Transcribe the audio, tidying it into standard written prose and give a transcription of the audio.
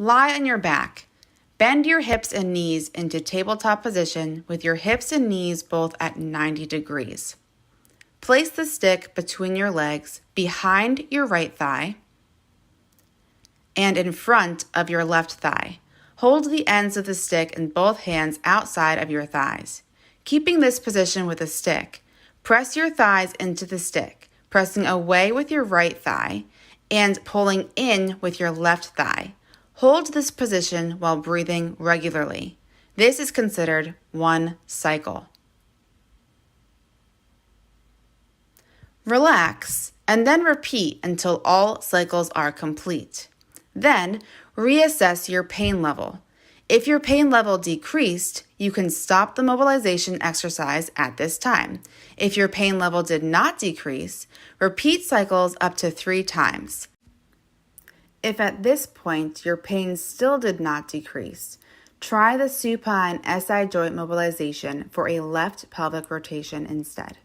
Lie on your back. Bend your hips and knees into tabletop position with your hips and knees both at 90 degrees. Place the stick between your legs, behind your right thigh, and in front of your left thigh. Hold the ends of the stick in both hands outside of your thighs. Keeping this position with the stick, press your thighs into the stick, pressing away with your right thigh and pulling in with your left thigh. Hold this position while breathing regularly. This is considered one cycle. Relax and then repeat until all cycles are complete. Then, reassess your pain level. If your pain level decreased, you can stop the mobilization exercise at this time. If your pain level did not decrease, repeat cycles up to 3 times. If at this point your pain still did not decrease, try the supine SI joint mobilization for a left pelvic rotation instead.